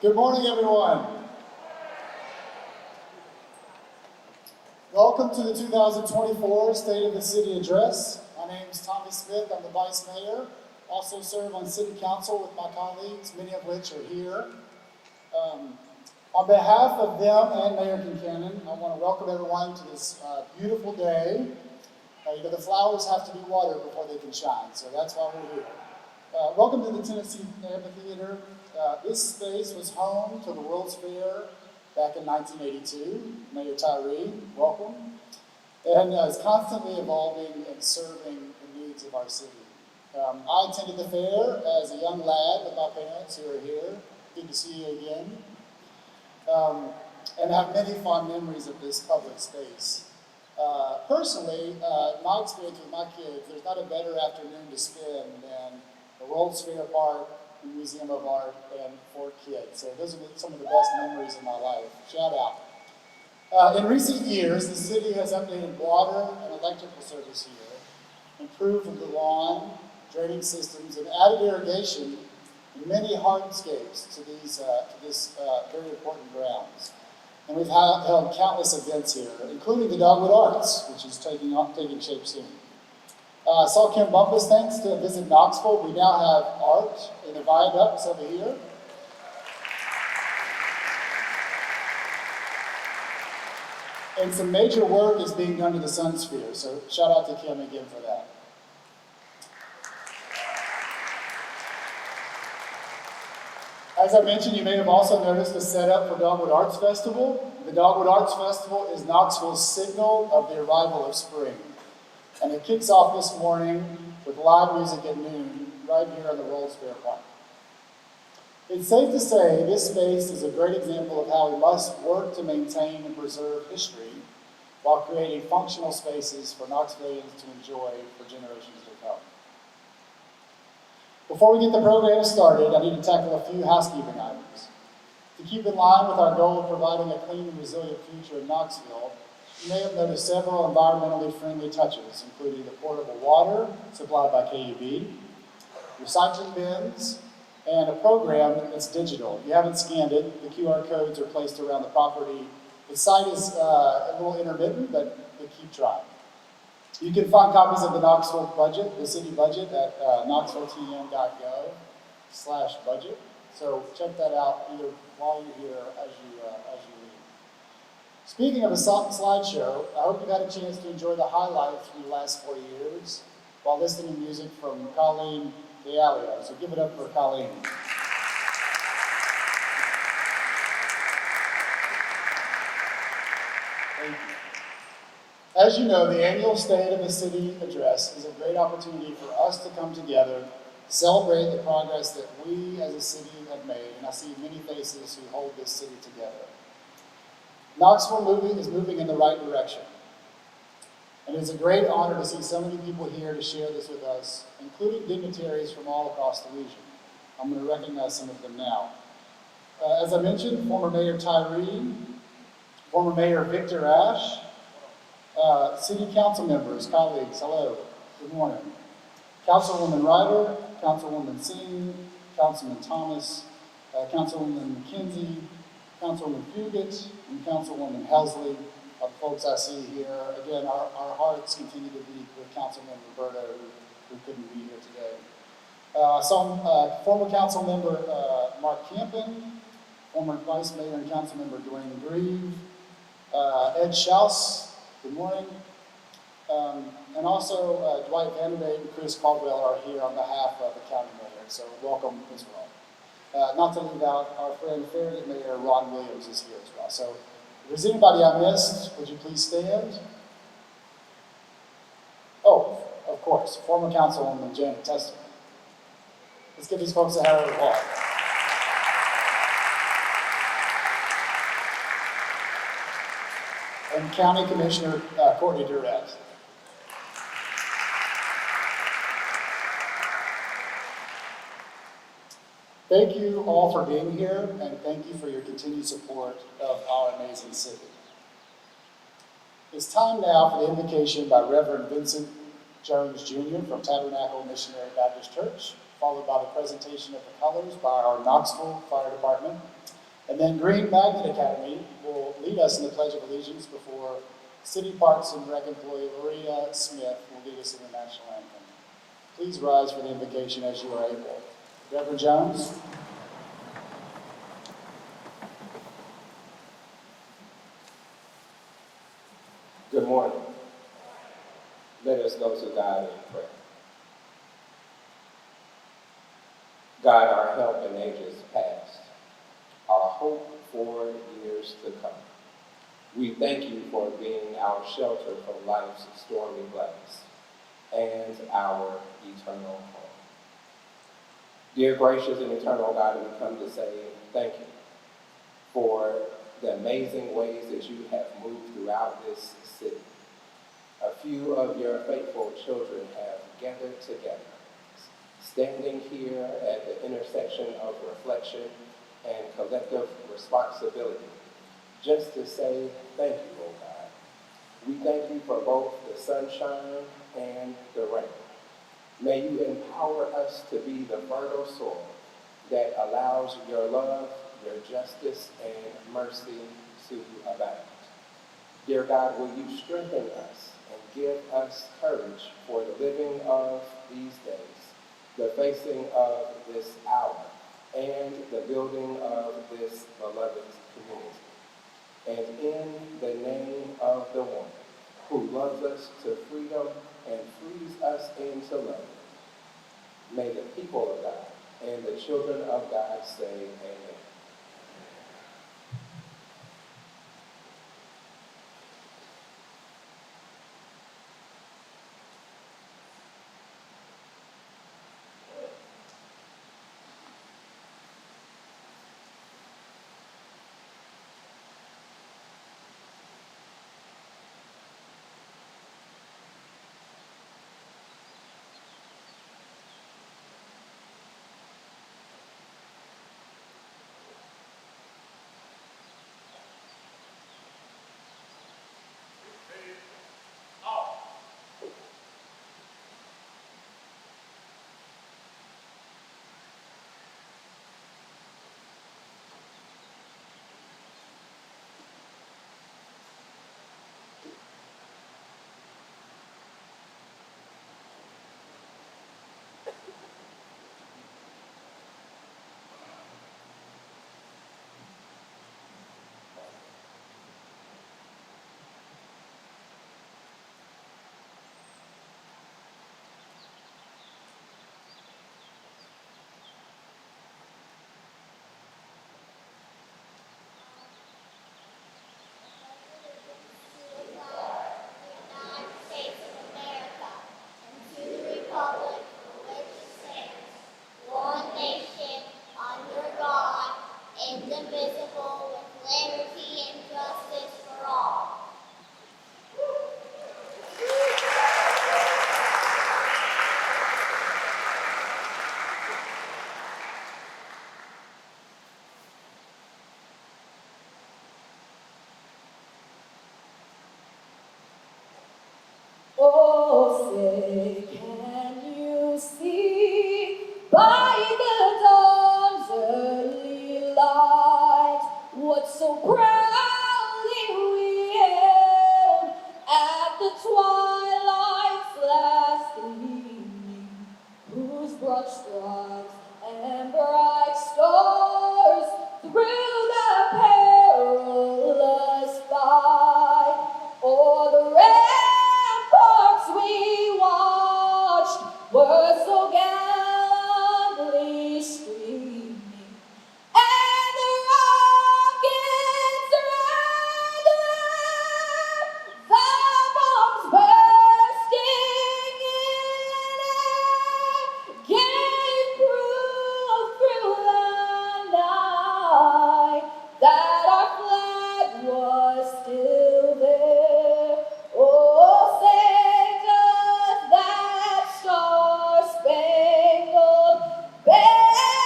Good morning, everyone. Welcome to the 2024 State of the City Address. My name is Tommy Smith. I'm the Vice Mayor. Also serve on City Council with my colleagues, many of which are here. On behalf of them and Mayor Kincannon, I want to welcome everyone to this beautiful day. The flowers have to be watered before they can shine, so that's why we're here. Welcome to the Tennessee Amphitheater. This space was home to the World's Fair back in 1982. Mayor Tyree, welcome. And is constantly evolving and serving the needs of our city. I attended the fair as a young lad with my parents who are here. Good to see you again. And have many fond memories of this public space. Personally, my experience with my kids, there's not a better afternoon to spend than the World's Fair Park, the Museum of Art, and for kids. So those are some of the best memories of my life. Shout out. In recent years, the city has updated water and electrical service here, improved the lawn, draining systems, and added irrigation and many hardscapes to this very important grounds. And we've held countless events here, including the Dogwood Arts, which is taking shape soon. Saw Kim Bumpus, thanks to Visit Knoxville. We now have art in the viaducts over here. And some major work is being done to the Sun Sphere, so shout out to Kim again for that. As I mentioned, you may have also noticed the setup for Dogwood Arts Festival. The Dogwood Arts Festival is Knoxville's signal of the arrival of spring. And it kicks off this morning with live music at noon, right here on the World's Fair Park. It's safe to say this space is a great example of how we must work to maintain and preserve history while creating functional spaces for Knoxvillians to enjoy for generations to come. Before we get the program started, I need to tackle a few housekeeping items. To keep in line with our goal of providing a clean and resilient future in Knoxville, you may have noticed several environmentally friendly touches, including the portable water supplied by KUB, recycling bins, and a program that's digital. If you haven't scanned it, the QR codes are placed around the property. The site is a little intermittent, but keep trying. You can find copies of the Knoxville budget, the city budget, at knoxvilletn.gov/budget. So check that out either while you're here or as you leave. Speaking of a slideshow, I hope you've had a chance to enjoy the highlights from the last 4 years while listening to music from Colleen D'Alio. So give it up for Colleen. Thank you. As you know, the annual State of the City Address is a great opportunity for us to come together, celebrate the progress that we as a city have made, and I see many faces who hold this city together. Knoxville is moving in the right direction. And it is a great honor to see so many people here to share this with us, including dignitaries from all across the region. I'm going to recognize some of them now. As I mentioned, former Mayor Tyree, former Mayor Victor Ash, City Council members, colleagues, hello, good morning. Councilwoman Ryder, Councilwoman Singh, Councilman Thomas, Councilwoman McKenzie, Councilwoman Fugit, and Councilwoman Helsley, the folks I see here. Again, our hearts continue to beat with Councilman Roberto, who couldn't be here today. Former Council Member Mark Campen, former Vice Mayor and Council Member Dwayne Grieve, Ed Schaus, good morning. And also Dwight Vanderbeek and Chris Caldwell are here on behalf of the County Mayor, so welcome as well. Not to leave out our friend Farragut Mayor Ron Williams is here as well. So if there's anybody I missed, would you please stand? Oh, of course, former Councilwoman Janet Testament. Let's give these folks a hand of applause. And County Commissioner Courtney Durrett. Thank you all for being here, and thank you for your continued support of our amazing city. It's time now for the invocation by Reverend Vincent Jones Jr. from Tabernacle Missionary Baptist Church, followed by the presentation of the colors by our Knoxville Fire Department. And then Green Magnet Academy will lead us in the Pledge of Allegiance before City Parks and Rec employee Maria Smith will lead us in the national anthem. Please rise for the invocation as you are able. Reverend Jones. Good morning. Let us go to God in prayer. God, our help in ages past, our hope for years to come. We thank you for being our shelter from life's stormy blasts and our eternal home. Dear gracious and eternal God, we come to say thank you for the amazing ways that you have moved throughout this city. A few of your faithful children have gathered together, standing here at the intersection of reflection and collective responsibility, just to say thank you, oh God. We thank you for both the sunshine and the rain. May you empower us to be the fertile soil that allows your love, your justice, and mercy to abound. Dear God, will you strengthen us and give us courage for the living of these days, the facing of this hour, and the building of this beloved community. And in the name of the one who loves us to freedom and frees us into love, may the people of God and the children of God say amen. Oh, say, can you see by the dawn's early light what so proudly we hailed at the twilight's last gleaming, whose broad stripes and bright stars through the perilous fight o'er the ramparts we watched were so gallantly streaming, and the rockets rattling, the bombs bursting in air, gave proof through the night that our flag was still there. Oh, say does that star-spangled banner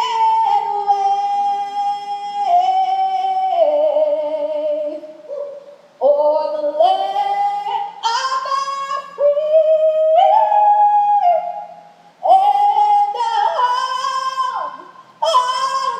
yet wave o'er the land of our free and the home of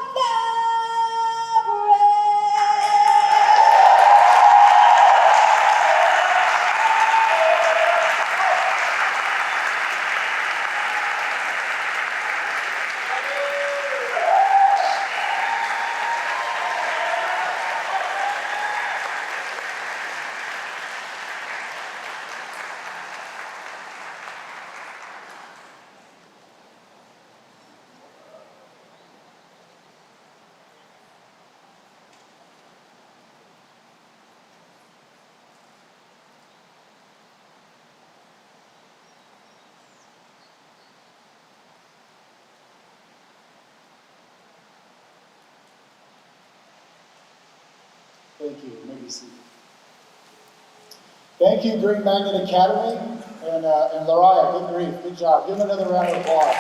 Thank you. You may be seated. Thank you, Green Magnet Academy, and Lariah, good grief, good job. Give them another round of applause.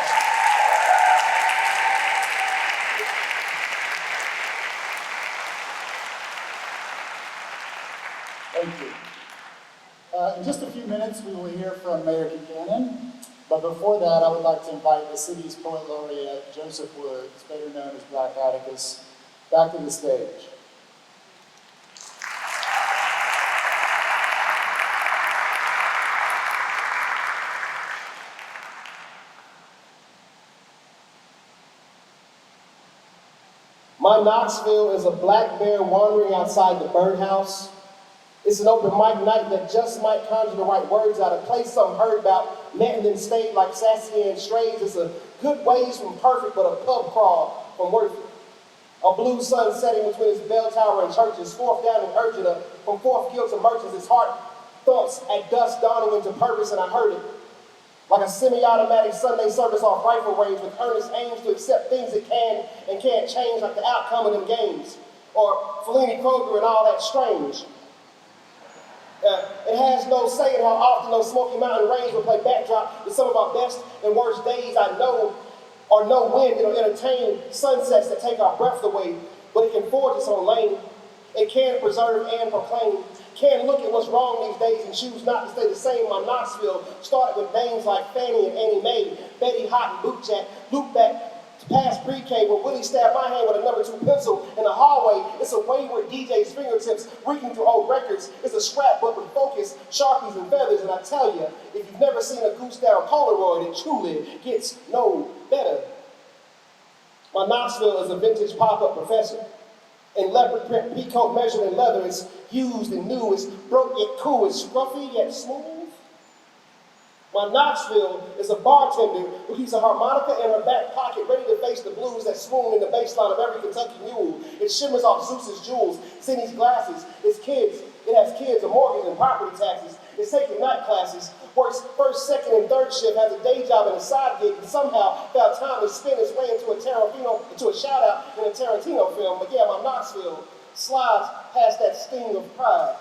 Thank you. In just a few minutes, we will hear from Mayor Buchanan. But before that, I would like to invite the city's poet laureate, Joseph Woods, better known as Black Atticus, back to the stage. My Knoxville is a black bear wandering outside the birdhouse. It's an open mic night that just might conjure the right words out of place some heard about, met and then stayed like sassy and strays. It's a good ways from perfect, but a pub crawl from worth it. A blue sun setting between its bell tower and churches, fourth down and urgent from fourth guild to merchants. His heart thumps at dusk dawning into purpose, and I heard it. Like a semi-automatic Sunday service off rifle range with earnest aims to accept things that can and can't change, like the outcome of them games. Or Fellini Kroger and all that strange. It has no say in how often those Smoky Mountain Range will play backdrop to some of our best and worst days. I know, or know when it'll entertain sunsets that take our breath away, but it can forge its own lane. It can preserve and proclaim, can look at what's wrong these days and choose not to stay the same. My Knoxville started with names like Fannie and Annie Mae, Betty Hott and Boot Jack, loop back to past pre-K where Willie stabbed my hand with a number 2 pencil in the hallway. It's a wayward DJ's fingertips reeking through old records. It's a scrapbook with focus, Sharpies and feathers, and I tell you, if you've never seen a goose down Polaroid, it truly gets no better. My Knoxville is a vintage pop-up professor. In leopard print peacoat measured in leather, it's used and new, it's broke yet cool, it's scruffy yet smooth. My Knoxville is a bartender who keeps a harmonica in her back pocket, ready to face the blues that swoon in the baseline of every Kentucky mule. It shimmers off Zeus's jewels, Cindy's glasses, its kids. It has kids, a mortgage and property taxes. It's taking night classes, works first, second, and third shift, has a day job and a side gig, and somehow found time to spin his way into a shout out in a Tarantino film. But yeah, my Knoxville slides past that sting of pride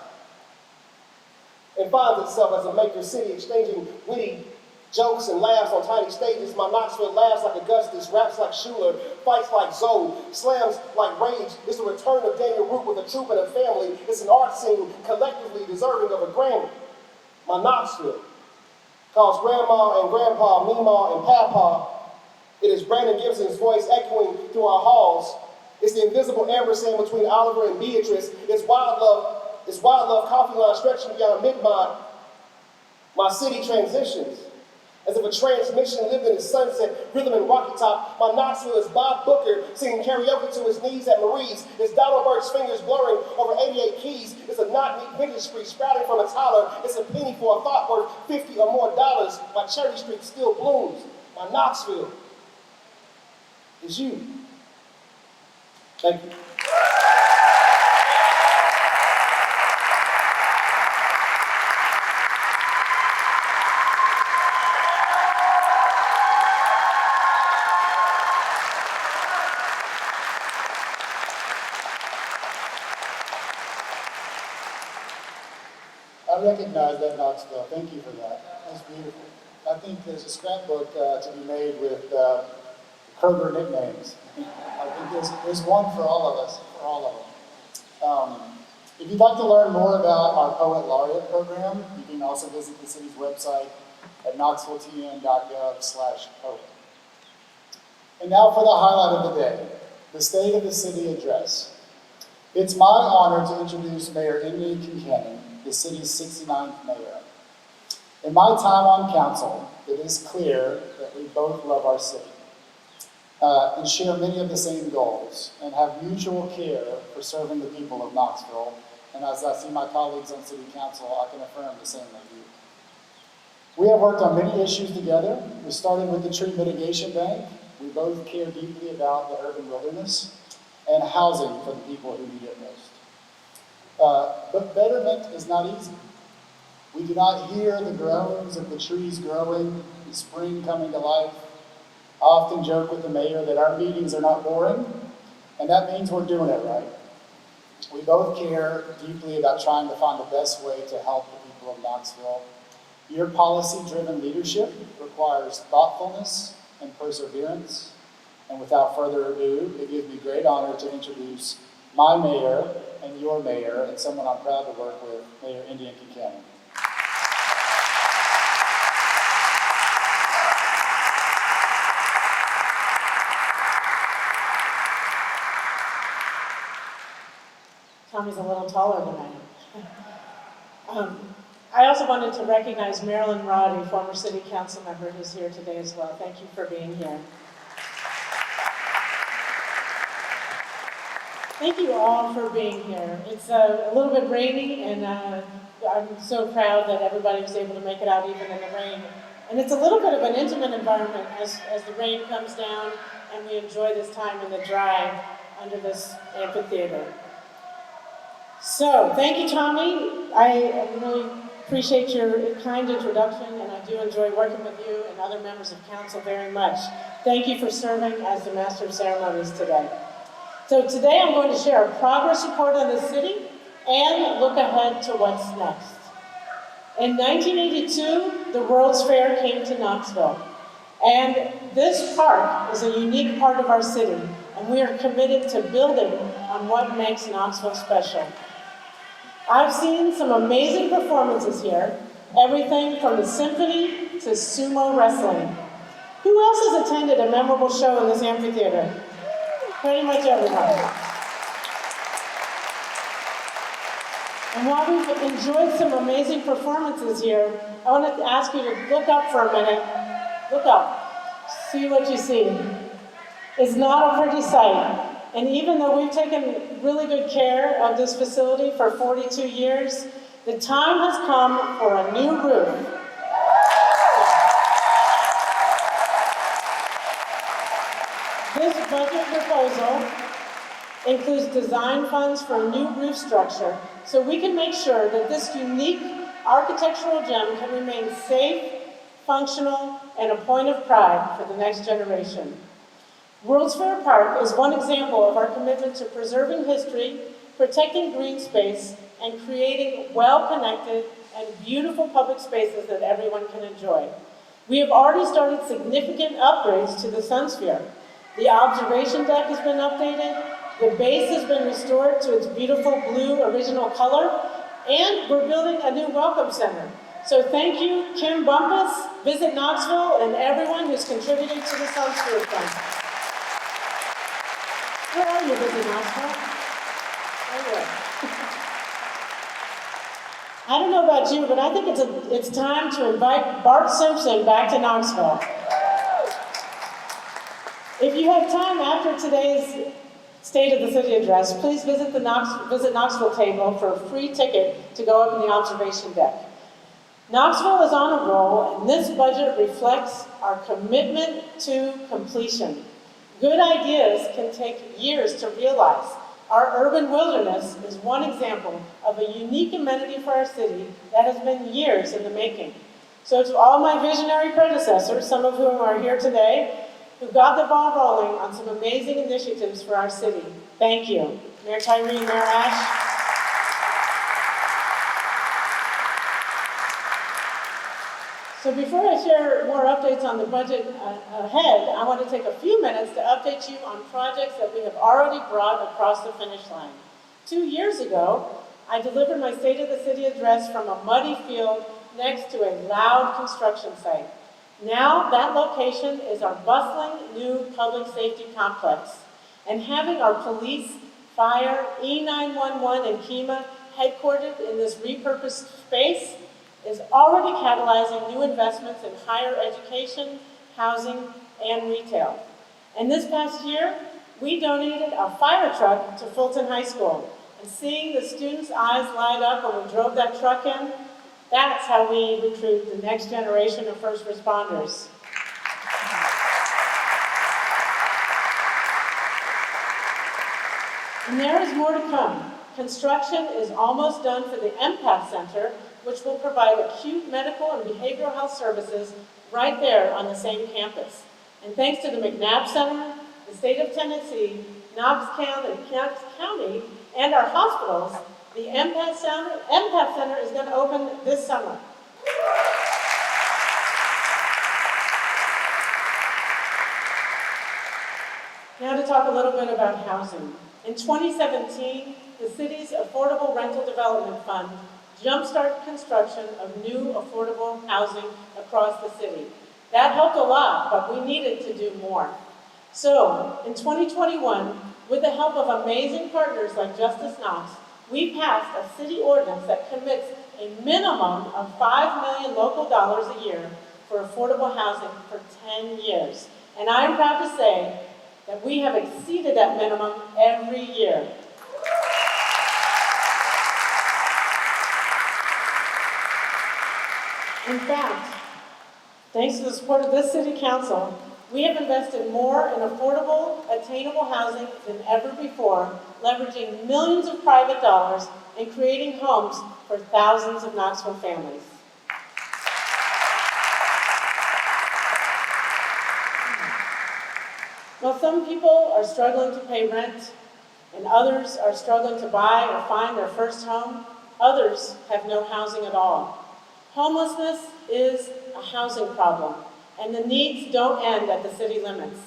and finds itself as a maker city, exchanging witty jokes and laughs on tiny stages. My Knoxville laughs like Augustus, raps like Schuler, fights like Zoe, slams like Rage. It's the return of Daniel Root with a troop and a family. It's an art scene collectively deserving of a Grammy. My Knoxville calls Grandma and Grandpa, Meemaw and Papa. It is Brandon Gibson's voice echoing through our halls. It's the invisible ampersand between Oliver and Beatrice. It's wild love coffee line stretching beyond Midmont. My city transitions as if a transmission lived in the sunset, rhythm and rocky top. My Knoxville is Bob Booker singing karaoke to his knees at Marie's. It's Donald Bird's fingers blurring over 88 keys. It's a not-neat vintage street sprouting from its holler. It's a penny for a thought worth $50 or more. My Cherry Street still blooms. My Knoxville is you. Thank you. I recognize that, Knoxville. Thank you for that. That's beautiful. I think there's a scrapbook to be made with Kroger nicknames. I think there's one for all of us, for all of them. If you'd like to learn more about our Poet Laureate program, you can also visit the city's website at knoxvilletn.gov/poet. And now for the highlight of the day, the State of the City Address. It's my honor to introduce Mayor Emily Buchanan, the city's 69th mayor. In my time on council, it is clear that we both love our city and share many of the same goals and have mutual care for serving the people of Knoxville. And as I see my colleagues on city council, I can affirm the same of you. We have worked on many issues together. We started with the Tree Mitigation Bank. We both care deeply about the urban wilderness and housing for the people who need it most. But betterment is not easy. We do not hear the groans of the trees growing, the spring coming to life. I often joke with the mayor that our meetings are not boring, and that means we're doing it right. We both care deeply about trying to find the best way to help the people of Knoxville. Your policy-driven leadership requires thoughtfulness and perseverance. And without further ado, it gives me great honor to introduce my mayor and your mayor, and someone I'm proud to work with, Mayor Indian Kincannon. Tommy's a little taller than I am. I also wanted to recognize Marilyn Roddy, former city council member, who's here today as well. Thank you for being here. Thank you all for being here. It's a little bit rainy, and I'm so proud that everybody was able to make it out even in the rain. And it's a little bit of an intimate environment as the rain comes down and we enjoy this time in the dry under this amphitheater. So, thank you, Tommy. I really appreciate your kind introduction, and I do enjoy working with you and other members of council very much. Thank you for serving as the Master of Ceremonies today. So today I'm going to share a progress report on the city and look ahead to what's next. In 1982, the World's Fair came to Knoxville. And this park is a unique part of our city, and we are committed to building on what makes Knoxville special. I've seen some amazing performances here, everything from the symphony to sumo wrestling. Who else has attended a memorable show in this amphitheater? Pretty much everyone. And while we've enjoyed some amazing performances here, I want to ask you to look up for a minute. Look up. See what you see. It's not a pretty sight. And even though we've taken really good care of this facility for 42 years, the time has come for a new roof. This budget proposal includes design funds for a new roof structure so we can make sure that this unique architectural gem can remain safe, functional, and a point of pride for the next generation. World's Fair Park is one example of our commitment to preserving history, protecting green space, and creating well-connected and beautiful public spaces that everyone can enjoy. We have already started significant upgrades to the Sunsphere. The observation deck has been updated, the base has been restored to its beautiful blue original color, and we're building a new welcome center. So thank you, Kim Bumpus, Visit Knoxville, and everyone who's contributed to the Sunsphere Fund. Where are you, Visit Knoxville? There you are. I don't know about you, but I think it's time to invite Bart Simpson back to Knoxville. If you have time after today's State of the City address, please visit the Visit Knoxville table for a free ticket to go up in the observation deck. Knoxville is on a roll, and this budget reflects our commitment to completion. Good ideas can take years to realize. Our urban wilderness is one example of a unique amenity for our city that has been years in the making. So to all my visionary predecessors, some of whom are here today, who got the ball rolling on some amazing initiatives for our city, thank you. Mayor Tyree, Mayor Ash. So before I share more updates on the budget ahead, I want to take a few minutes to update you on projects that we have already brought across the finish line. 2 years ago, I delivered my State of the City address from a muddy field next to a loud construction site. Now that location is our bustling new public safety complex. And having our police, fire, E911, and KEMA headquartered in this repurposed space is already catalyzing new investments in higher education, housing, and retail. And this past year, we donated a fire truck to Fulton High School. And seeing the students' eyes light up when we drove that truck in, that's how we recruit the next generation of first responders. And there is more to come. Construction is almost done for the Empath Center, which will provide acute medical and behavioral health services right there on the same campus. And thanks to the McNabb Center, the state of Tennessee, Knox County, and our hospitals, the MPAT Center is going to open this summer. Now to talk a little bit about housing. In 2017, the city's Affordable Rental Development Fund jumpstarted construction of new affordable housing across the city. That helped a lot, but we needed to do more. So, in 2021, with the help of amazing partners like Justice Knox, we passed a city ordinance that commits a minimum of $5 million local dollars a year for affordable housing for 10 years. And I am proud to say that we have exceeded that minimum every year. In fact, thanks to the support of this City Council, we have invested more in affordable, attainable housing than ever before, leveraging millions of private dollars and creating homes for thousands of Knoxville families. While some people are struggling to pay rent and others are struggling to buy or find their first home, others have no housing at all. Homelessness is a housing problem, and the needs don't end at the city limits.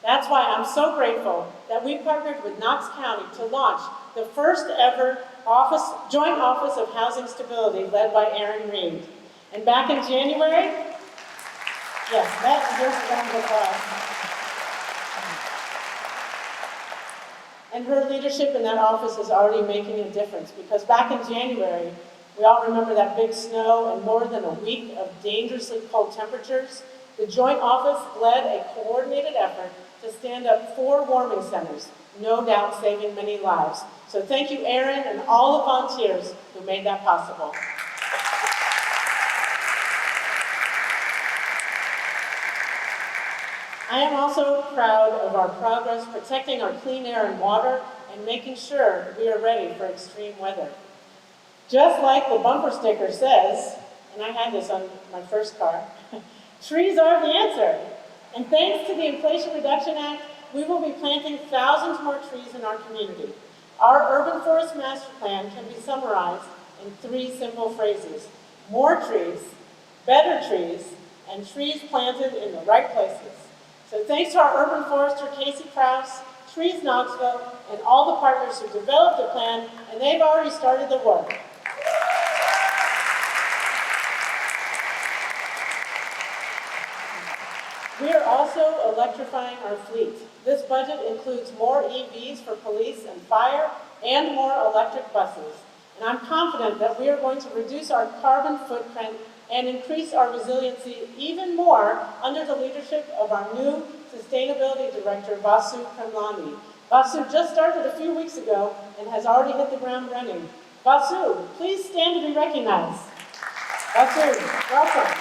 That's why I'm so grateful that we partnered with Knox County to launch the first ever joint office of housing stability led by Erin Reed. And back in January, yes, that deserves a round of applause. And her leadership in that office is already making a difference, because back in January, we all remember that big snow and more than a week of dangerously cold temperatures. The joint office led a coordinated effort to stand up 4 warming centers, no doubt saving many lives. So thank you, Erin, and all the volunteers who made that possible. I am also proud of our progress protecting our clean air and water and making sure we are ready for extreme weather. Just like the bumper sticker says, and I had this on my first car, trees are the answer. And thanks to the Inflation Reduction Act, we will be planting thousands more trees in our community. Our urban forest master plan can be summarized in 3 simple phrases: more trees, better trees, and trees planted in the right places. So thanks to our urban forester, Casey Krause, Trees Knoxville, and all the partners who developed the plan, and they've already started the work. We are also electrifying our fleet. This budget includes more EVs for police and fire and more electric buses. And I'm confident that we are going to reduce our carbon footprint and increase our resiliency even more under the leadership of our new Sustainability Director, Vasu Kamlani. Vasu just started a few weeks ago and has already hit the ground running. Vasu, please stand to be recognized. Vasu, welcome.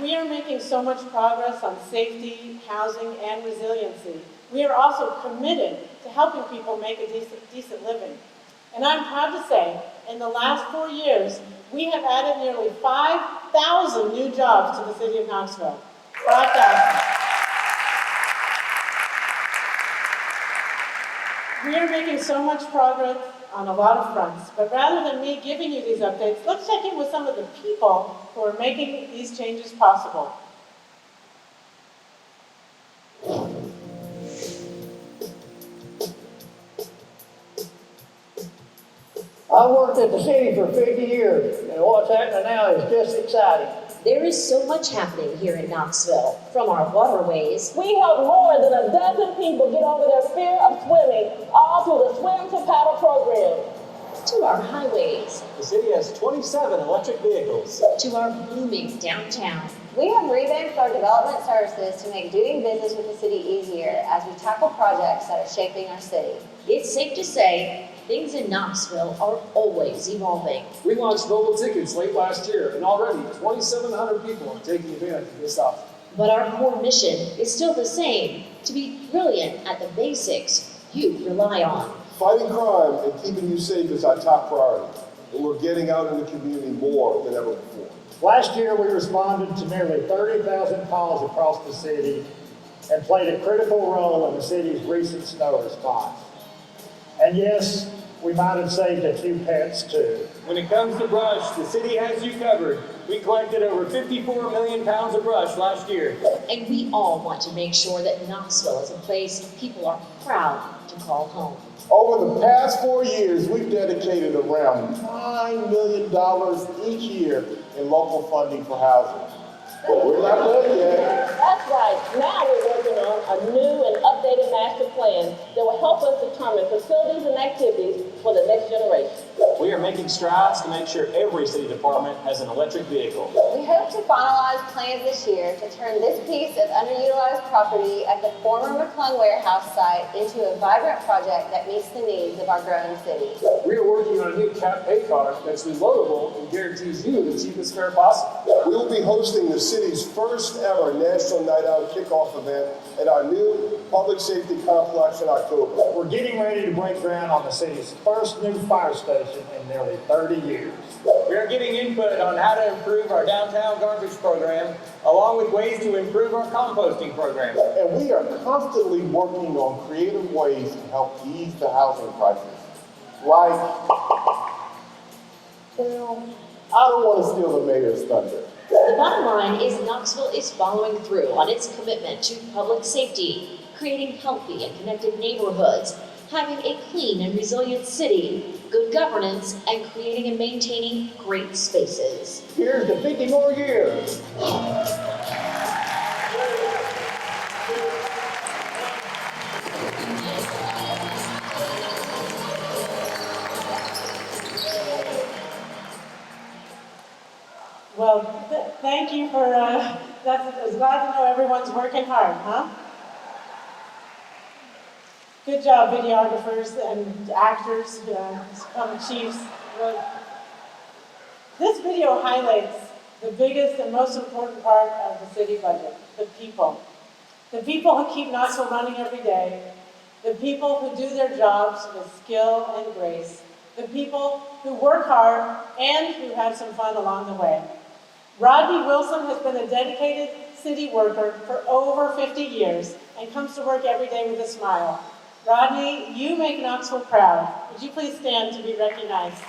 We are making so much progress on safety, housing, and resiliency. We are also committed to helping people make a decent living. And I'm proud to say, in the last 4 years, we have added nearly 5,000 new jobs to the city of Knoxville. 5,000. We are making so much progress on a lot of fronts, but rather than me giving you these updates, let's check in with some of the people who are making these changes possible. I worked at the city for 50 years, and what's happening now is just exciting. There is so much happening here in Knoxville, from our waterways. We helped more than a dozen people get over their fear of swimming, all through the Swim to Paddle program. To our highways, The city has 27 electric vehicles. to our booming downtown. We have revamped our development services to make doing business with the city easier as we tackle projects that are shaping our city. It's safe to say, things in Knoxville are always evolving. We launched mobile tickets late last year, and already 2,700 people are taking advantage of this option. But our core mission is still the same, to be brilliant at the basics you rely on. Fighting crime and keeping you safe is our top priority, and we're getting out in the community more than ever before. Last year, we responded to nearly 30,000 calls across the city and played a critical role in the city's recent snow response. And yes, we might have saved a few pets too. When it comes to brush, the city has you covered. We collected over 54 million pounds of brush last year. And we all want to make sure that Knoxville is a place people are proud to call home. Over the past 4 years, we've dedicated around $9 million each year in local funding for housing. But we're not done yet. That's right. Now we're working on a new and updated master plan that will help us determine facilities and activities for the next generation. We are making strides to make sure every city department has an electric vehicle. We hope to finalize plans this year to turn this piece of underutilized property at the former McClung warehouse site into a vibrant project that meets the needs of our growing city. We are working on a new cap pay card that's reloadable and guarantees you the cheapest fare possible. We will be hosting the city's first ever National Night Out kickoff event at our new public safety complex in October. We're getting ready to break ground on the city's first new fire station in nearly 30 years. We are getting input on how to improve our downtown garbage program, along with ways to improve our composting program. And we are constantly working on creative ways to help ease the housing crisis. Like, well, I don't want to steal the mayor's thunder. The bottom line is Knoxville is following through on its commitment to public safety, creating healthy and connected neighborhoods, having a clean and resilient city, good governance, and creating and maintaining great spaces. Here's to 50 more years. Well, thank you for, I was glad to know everyone's working hard, huh? Good job, videographers and actors, chiefs. This video highlights the biggest and most important part of the city budget, the people. The people who keep Knoxville running every day, the people who do their jobs with skill and grace, the people who work hard and who have some fun along the way. Rodney Wilson has been a dedicated city worker for over 50 years and comes to work every day with a smile. Rodney, you make Knoxville proud. Would you please stand to be recognized?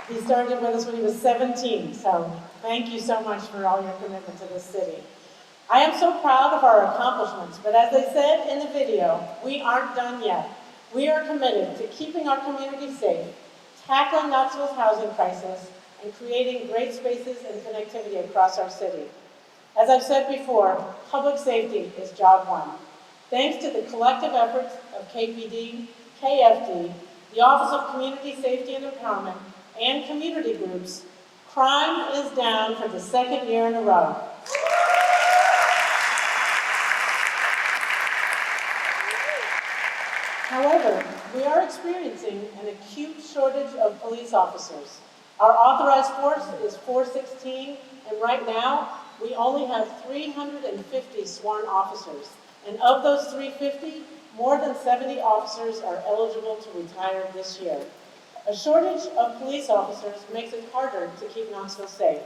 He started with us when he was 17, so thank you so much for all your commitment to this city. I am so proud of our accomplishments, but as I said in the video, we aren't done yet. We are committed to keeping our community safe, tackling Knoxville's housing crisis, and creating great spaces and connectivity across our city. As I've said before, public safety is job one. Thanks to the collective efforts of KPD, KFD, the Office of Community Safety and Empowerment, and community groups, crime is down for the second year in a row. However, we are experiencing an acute shortage of police officers. Our authorized force is 416, and right now, we only have 350 sworn officers. And of those 350, more than 70 officers are eligible to retire this year. A shortage of police officers makes it harder to keep Knoxville safe.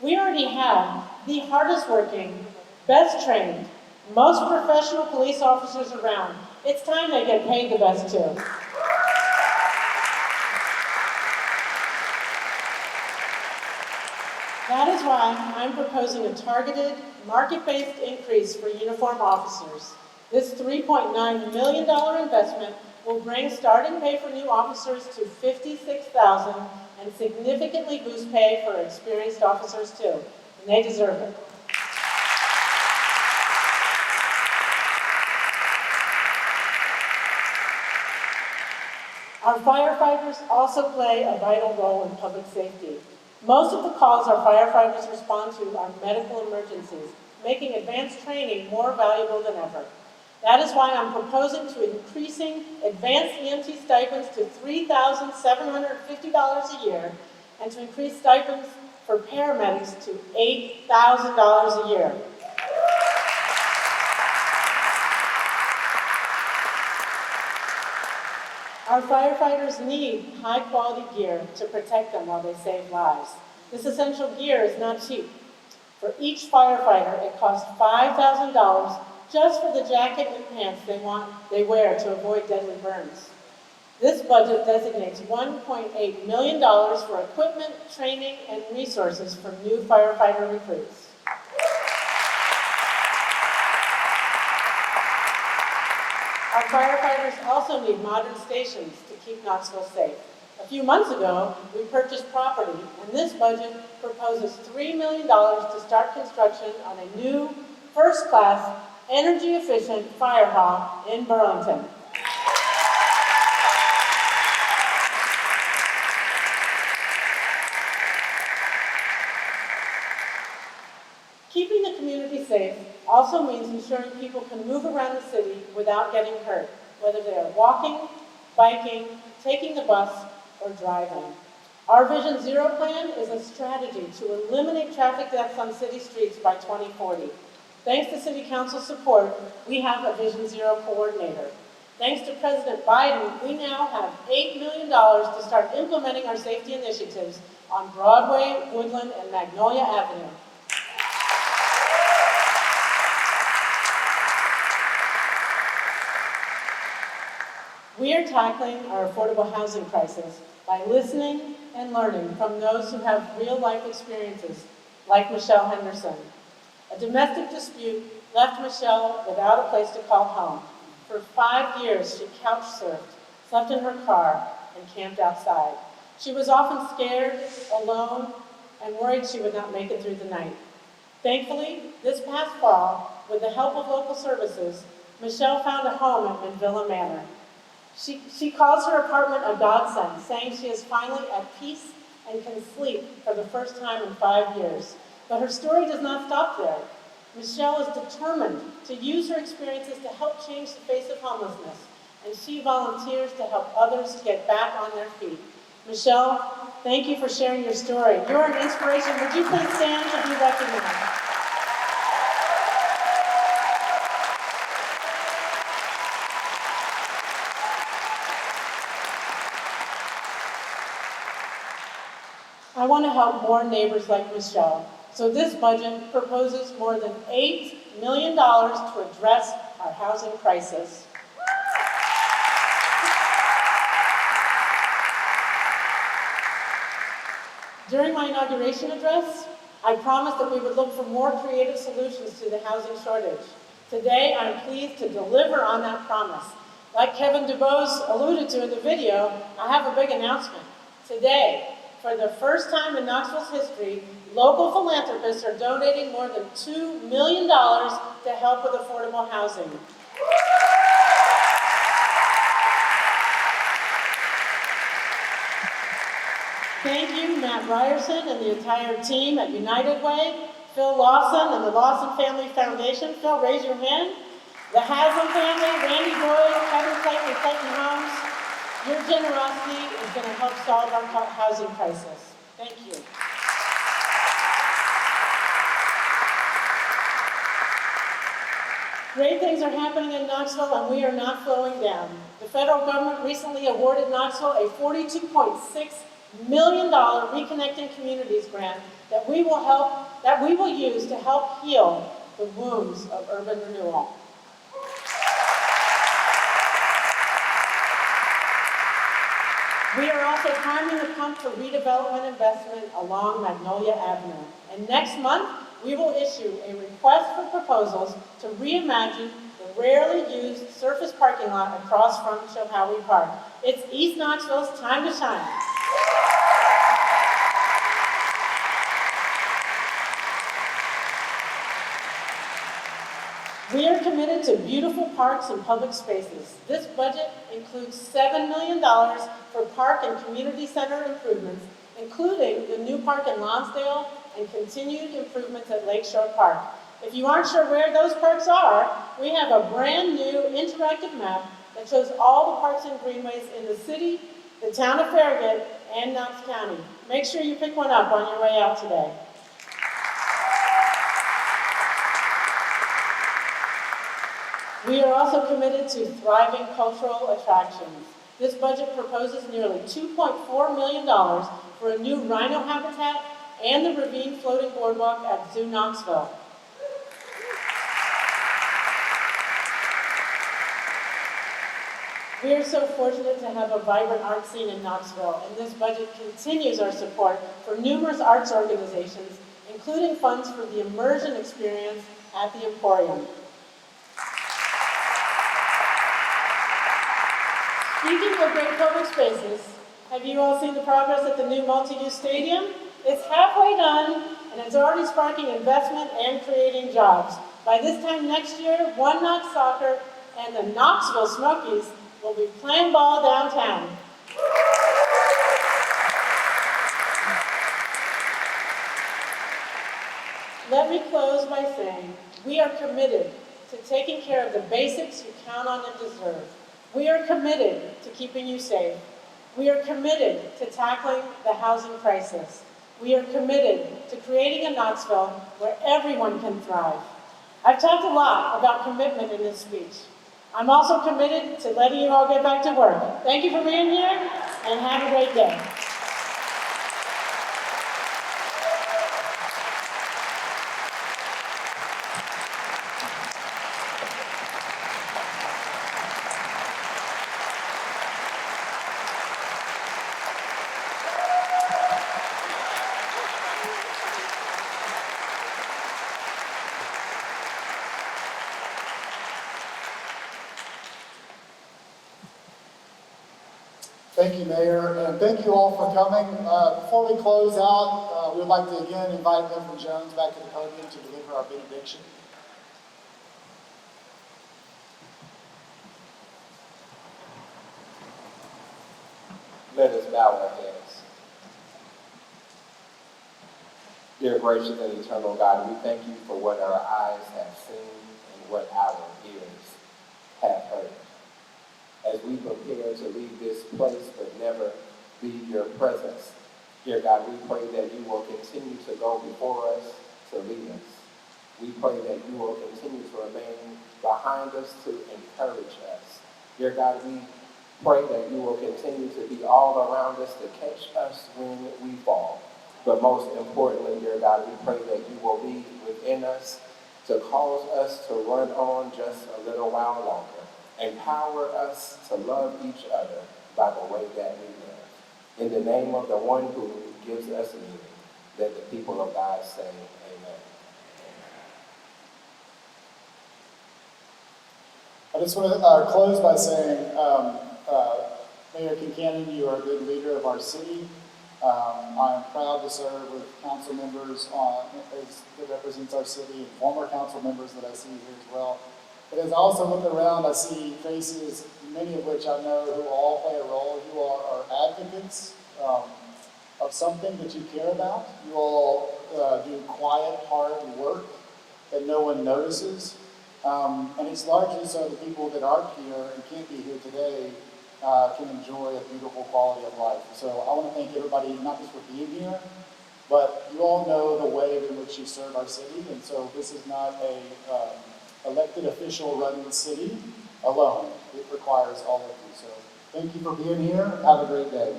We already have the hardest working, best trained, most professional police officers around. It's time they get paid the best too. That is why I'm proposing a targeted, market-based increase for uniform officers. This $3.9 million investment will bring starting pay for new officers to $56,000 and significantly boost pay for experienced officers too, and they deserve it. Our firefighters also play a vital role in public safety. Most of the calls our firefighters respond to are medical emergencies, making advanced training more valuable than ever. That is why I'm proposing to increasing advanced EMT stipends to $3,750 a year and to increase stipends for paramedics to $8,000 a year. Our firefighters need high-quality gear to protect them while they save lives. This essential gear is not cheap. For each firefighter, it costs $5,000 just for the jacket and pants they wear to avoid deadly burns. This budget designates $1.8 million for equipment, training, and resources for new firefighter recruits. Our firefighters also need modern stations to keep Knoxville safe. A few months ago, we purchased property, and this budget proposes $3 million to start construction on a new, first-class, energy-efficient fire hall in Burlington. Keeping the community safe also means ensuring people can move around the city without getting hurt, whether they are walking, biking, taking the bus, or driving. Our Vision Zero plan is a strategy to eliminate traffic deaths on city streets by 2040. Thanks to City Council support, we have a Vision Zero coordinator. Thanks to President Biden, we now have $8 million to start implementing our safety initiatives on Broadway, Woodland, and Magnolia Avenue. We are tackling our affordable housing crisis by listening and learning from those who have real-life experiences, like Michelle Henderson. A domestic dispute left Michelle without a place to call home. For 5 years, she couch surfed, slept in her car, and camped outside. She was often scared, alone, and worried she would not make it through the night. Thankfully, this past fall, with the help of local services, Michelle found a home at Manvilla Manor. She calls her apartment a godsend, saying she is finally at peace and can sleep for the first time in 5 years. But her story does not stop there. Michelle is determined to use her experiences to help change the face of homelessness, and she volunteers to help others get back on their feet. Michelle, thank you for sharing your story. You're an inspiration. Would you please stand to be recognized? I want to help more neighbors like Michelle. So this budget proposes more than $8 million to address our housing crisis. During my inauguration address, I promised that we would look for more creative solutions to the housing shortage. Today, I'm pleased to deliver on that promise. Like Kevin DuBose alluded to in the video, I have a big announcement. Today, for the first time in Knoxville's history, local philanthropists are donating more than $2 million to help with affordable housing. Thank you, Matt Ryerson and the entire team at United Way, Phil Lawson and the Lawson Family Foundation. Phil, raise your hand. The Haslam family, Randy Boyd, Kevin Clayton, and Clayton Holmes. Your generosity is going to help solve our housing crisis. Thank you. Great things are happening in Knoxville, and we are not slowing down. The federal government recently awarded Knoxville a $42.6 million Reconnecting Communities grant that we will use to help heal the wounds of urban renewal. We are also priming the pump for redevelopment investment along Magnolia Avenue. And next month, we will issue a request for proposals to reimagine the rarely used surface parking lot across from Shohowie Park. It's East Knoxville's time to shine. We are committed to beautiful parks and public spaces. This budget includes $7 million for park and community center improvements, including the new park in Lonsdale and continued improvements at Lakeshore Park. If you aren't sure where those parks are, we have a brand new interactive map that shows all the parks and greenways in the city, the town of Farragut, and Knox County. Make sure you pick one up on your way out today. We are also committed to thriving cultural attractions. This budget proposes nearly $2.4 million for a new rhino habitat and the ravine floating boardwalk at Zoo Knoxville. We are so fortunate to have a vibrant art scene in Knoxville, and this budget continues our support for numerous arts organizations, including funds for the immersion experience at the Emporium. Speaking of great public spaces, have you all seen the progress at the new multi-use stadium? It's halfway done, and it's already sparking investment and creating jobs. By this time next year, One Knox Soccer and the Knoxville Smokies will be playing ball downtown. Let me close by saying we are committed to taking care of the basics you count on and deserve. We are committed to keeping you safe. We are committed to tackling the housing crisis. We are committed to creating a Knoxville where everyone can thrive. I've talked a lot about commitment in this speech. I'm also committed to letting you all get back to work. Thank you for being here, and have a great day. Thank you, Mayor, and thank you all for coming. Before we close out, we'd like to again invite Reverend Jones back to the podium to deliver our benediction. Let us bow our heads. Dear gracious and eternal God, we thank you for what our eyes have seen and what our ears have heard. As we prepare to leave this place but never leave your presence, dear God, we pray that you will continue to go before us to lead us. We pray that you will continue to remain behind us to encourage us. Dear God, we pray that you will continue to be all around us to catch us when we fall. But most importantly, dear God, we pray that you will be within us to cause us to run on just a little while longer. Empower us to love each other by the way that we live. In the name of the one who gives us meaning, let the people of God say amen. I just want to close by saying, Mayor Kincannon, you are a good leader of our city. I am proud to serve with council members that represents our city, and former council members that I see here as well. But as I also look around, I see faces, many of which I know who all play a role. You all are advocates of something that you care about. You all do quiet, hard work that no one notices. And it's largely so the people that aren't here and can't be here today can enjoy a beautiful quality of life. So I want to thank everybody, not just for being here, but you all know the way in which you serve our city. And so this is not a elected official running the city alone. It requires all of you. So thank you for being here. Have a great day.